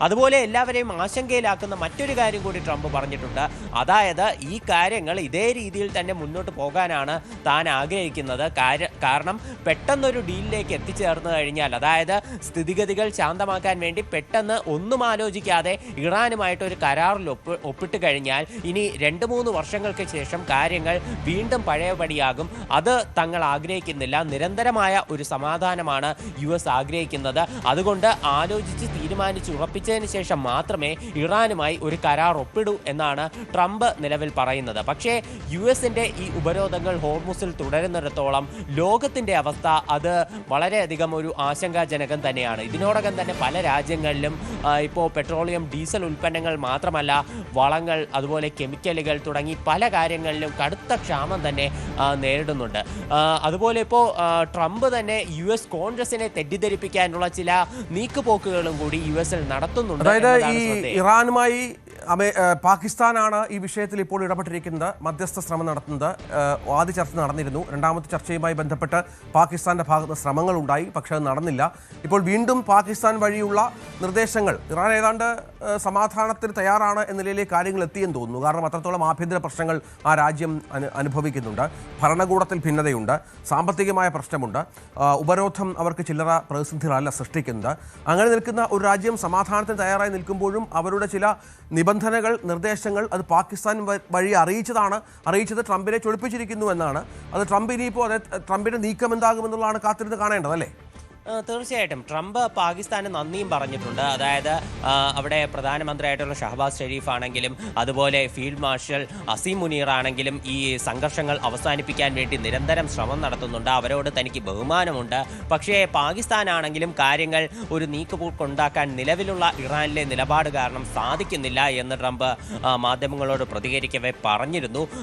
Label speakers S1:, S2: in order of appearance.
S1: അതുപോലെ എല്ലാവരെയും ആശങ്കയിലാക്കുന്ന മറ്റൊരു കാര്യം കൂടി ട്രംപ് പറഞ്ഞിട്ടുണ്ട്. അതായത് ഈ കാര്യങ്ങൾ ഇതേ രീതിയിൽ തന്നെ മുന്നോട്ട് പോകാനാണ് താൻ ആഗ്രഹിക്കുന്നത്. കാരണം പെട്ടെന്നൊരു ഡീലിലേക്ക് എത്തിച്ചേർന്ന് കഴിഞ്ഞാൽ, അതായത് സ്ഥിതിഗതികൾ ശാന്തമാക്കാൻ വേണ്ടി പെട്ടെന്ന് ഒന്നും ആലോചിക്കാതെ ഇറാനുമായിട്ടൊരു കരാറിൽ ഒപ്പിട്ട് കഴിഞ്ഞാൽ ഇനി 2-3 വർഷങ്ങൾക്ക് ശേഷം കാര്യങ്ങൾ വീണ്ടും പഴയപടിയാകും. അത് തങ്ങൾ ആഗ്രഹിക്കുന്നില്ല. നിരന്തരമായ ഒരു സമാധാനമാണ് US ആഗ്രഹിക്കുന്നത്. അതുകൊണ്ട് ആലോചിച്ച് തീരുമാനിച്ച് ഉറപ്പിച്ചതിന് ശേഷം മാത്രമേ ഇറാനുമായി ഒരു കരാർ ഒപ്പിടൂ എന്നാണ് ട്രംപ് നിലവിൽ പറയുന്നത്. പക്ഷേ US-ന്റെ ഈ ഉപരോധങ്ങൾ ഹോർമുസിൽ തുടരുന്നിടത്തോളം ലോകത്തിൻ്റെ അവസ്ഥ അത് വളരെയധികം ഒരു ആശങ്കാജനകം തന്നെയാണ്. ഇതിനോടകം തന്നെ പല രാജ്യങ്ങളിലും ഇപ്പോൾ പെട്രോളിയം, ഡീസൽ ഉൽപ്പന്നങ്ങൾ മാത്രമല്ല, വളങ്ങൾ, അതുപോലെ കെമിക്കലുകൾ തുടങ്ങി പല കാര്യങ്ങളിലും കടുത്ത ക്ഷാമം തന്നെ നേരിടുന്നുണ്ട്. അതുപോലെ ഇപ്പോൾ ട്രംപ് തന്നെ US കോൺഗ്രസിനെ തെറ്റിദ്ധരിപ്പിക്കാനുള്ള ചില നീക്കുപോക്കുകളും കൂടി US-ൽ നടത്തുന്നുണ്ട്.
S2: അതായത് ഈ ഇറാനുമായി പാകിസ്ഥാനാണ് ഈ വിഷയത്തിൽ ഇപ്പോൾ ഇടപെട്ടിരിക്കുന്നത്, മധ്യസ്ഥ ശ്രമം നടത്തുന്നത്. ആദ്യ ചർച്ച നടന്നിരുന്നു. രണ്ടാമത്തെ ചർച്ചയുമായി ബന്ധപ്പെട്ട് പാകിസ്ഥാന്റെ ഭാഗത്ത് ശ്രമങ്ങൾ ഉണ്ടായി, പക്ഷേ അത് നടന്നില്ല. ഇപ്പോൾ വീണ്ടും പാകിസ്ഥാൻ വഴിയുള്ള നിർദ്ദേശങ്ങൾ, ഇറാൻ ഏതാണ്ട് സമാധാനത്തിന് തയ്യാറാണ് എന്ന നിലയിലേക്ക് കാര്യങ്ങൾ എത്തിയെന്ന് തോന്നുന്നു. കാരണം അത്രത്തോളം ആഭ്യന്തര പ്രശ്നങ്ങൾ ആ രാജ്യം അനുഭവിക്കുന്നുണ്ട്. ഭരണകൂടത്തിൽ ഭിന്നതയുണ്ട്, സാമ്പത്തികമായ പ്രശ്നമുണ്ട്, ഉപരോധം അവർക്ക് ചില്ലറ പ്രതിസന്ധികളല്ല സൃഷ്ടിക്കുന്നത്. അങ്ങനെ നിൽക്കുന്ന ഒരു രാജ്യം സമാധാനത്തിന് തയ്യാറായി നിൽക്കുമ്പോഴും അവരുടെ ചില നിബന്ധനകൾ, നിർദ്ദേശങ്ങൾ അത് പാകിസ്ഥാൻ വഴി അറിയിച്ചത് ട്രംപിനെ ചൊടിപ്പിച്ചിരിക്കുന്നു എന്നാണ്. അത് ട്രംപ് ഇനിയിപ്പോൾ ട്രംപിന്റെ നീക്കം എന്താകുമെന്നുള്ളതാണ് കാത്തിരുന്ന് കാണേണ്ടത്, അല്ലേ?
S1: തീർച്ചയായിട്ടും ട്രംപ് പാകിസ്ഥാന് നന്ദിയും പറഞ്ഞിട്ടുണ്ട്. അതായത് അവിടെ പ്രധാനമന്ത്രിയായിട്ടുള്ള ഷഹബാസ് ഷെരീഫ് ആണെങ്കിലും അതുപോലെ ഫീൽഡ് മാർഷൽ അസീം മുനീർ ആണെങ്കിലും ഈ സംഘർഷങ്ങൾ അവസാനിപ്പിക്കാൻ വേണ്ടി നിരന്തരം ശ്രമം നടത്തുന്നുണ്ട്. അവരോട് തനിക്ക് ബഹുമാനമുണ്ട്. പക്ഷേ പാകിസ്ഥാനാണെങ്കിലും കാര്യങ്ങൾ ഒരു നീക്കുപോക്കുണ്ടാക്കാൻ നിലവിലുള്ള ഇറാനിലെ നിലപാട് കാരണം സാധിക്കുന്നില്ല എന്ന് ട്രംപ് മാധ്യമങ്ങളോട് പ്രതികരിക്കവേ പറഞ്ഞിരുന്നു.